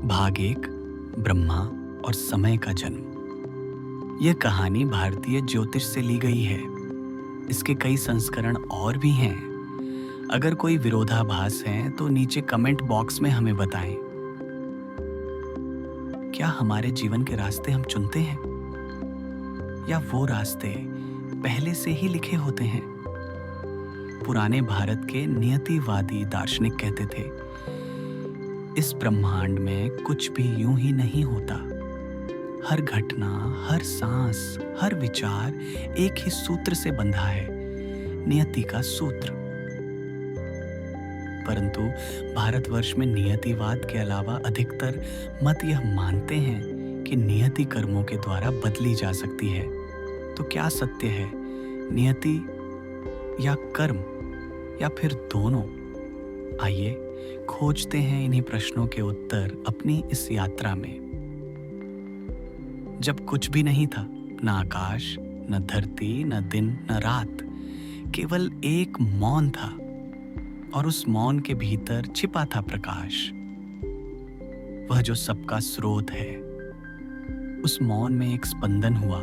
भाग एक, ब्रह्मा और समय का जन्म। यह कहानी भारतीय ज्योतिष से ली गई है। इसके कई संस्करण और भी हैं। अगर कोई विरोधाभास है तो नीचे कमेंट बॉक्स में हमें बताएं। क्या हमारे जीवन के रास्ते हम चुनते हैं या वो रास्ते पहले से ही लिखे होते हैं? पुराने भारत के नियतिवादी दार्शनिक कहते थे, इस ब्रह्मांड में कुछ भी यूं ही नहीं होता। हर घटना, हर सांस, हर विचार एक ही सूत्र से बंधा है, नियति का सूत्र। परंतु भारतवर्ष में नियतिवाद के अलावा अधिकतर मत यह मानते हैं कि नियति कर्मों के द्वारा बदली जा सकती है। तो क्या सत्य है, नियति या कर्म या फिर दोनों? आइए खोजते हैं इन्हीं प्रश्नों के उत्तर अपनी इस यात्रा में। जब कुछ भी नहीं था, न आकाश, न धरती, न दिन, न रात, केवल एक मौन था और उस मौन के भीतर छिपा था प्रकाश, वह जो सबका स्रोत है। उस मौन में एक स्पंदन हुआ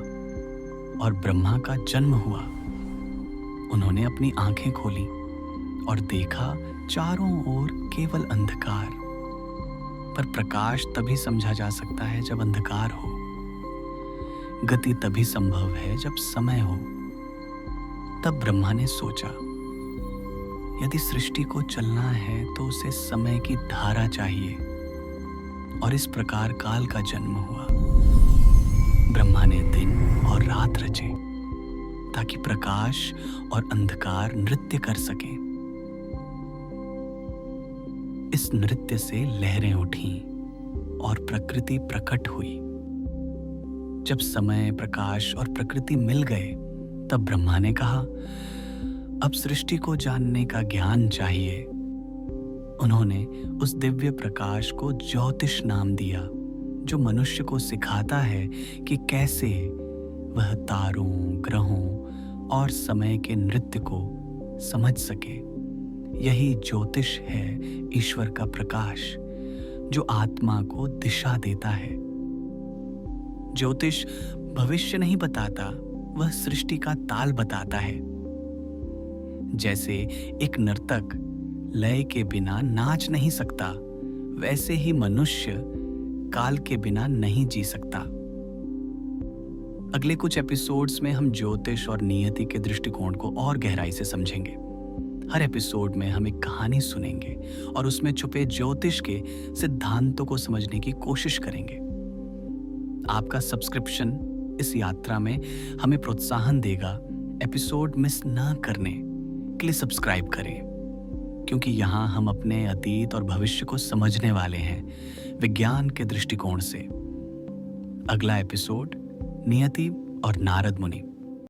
और ब्रह्मा का जन्म हुआ। उन्होंने अपनी आंखें खोली और देखा चारों ओर केवल अंधकार। पर प्रकाश तभी समझा जा सकता है जब अंधकार हो। गति तभी संभव है जब समय हो। तब ब्रह्मा ने सोचा, यदि सृष्टि को चलना है तो उसे समय की धारा चाहिए। और इस प्रकार काल का जन्म हुआ। ब्रह्मा ने दिन और रात रचे ताकि प्रकाश और अंधकार नृत्य कर सकें। इस नृत्य से लहरें उठीं और प्रकृति प्रकट हुई। जब समय, प्रकाश और प्रकृति मिल गए, तब ब्रह्मा ने कहा, अब सृष्टि को जानने का ज्ञान चाहिए। उन्होंने उस दिव्य प्रकाश को ज्योतिष नाम दिया, जो मनुष्य को सिखाता है कि कैसे वह तारों, ग्रहों और समय के नृत्य को समझ सके। यही ज्योतिष है, ईश्वर का प्रकाश, जो आत्मा को दिशा देता है। ज्योतिष भविष्य नहीं बताता, वह सृष्टि का ताल बताता है। जैसे एक नर्तक लय के बिना नाच नहीं सकता, वैसे ही मनुष्य काल के बिना नहीं जी सकता। अगले कुछ एपिसोड्स में हम ज्योतिष और नियति के दृष्टिकोण को और गहराई से समझेंगे। हर एपिसोड में हम एक कहानी सुनेंगे और उसमें छुपे ज्योतिष के सिद्धांतों को समझने की कोशिश करेंगे। आपका सब्सक्रिप्शन इस यात्रा में हमें प्रोत्साहन देगा। एपिसोड मिस न करने के लिए सब्सक्राइब करें, क्योंकि यहाँ हम अपने अतीत और भविष्य को समझने वाले हैं विज्ञान के दृष्टिकोण से। अगला एपिसोड, नियति और नारद मुनि।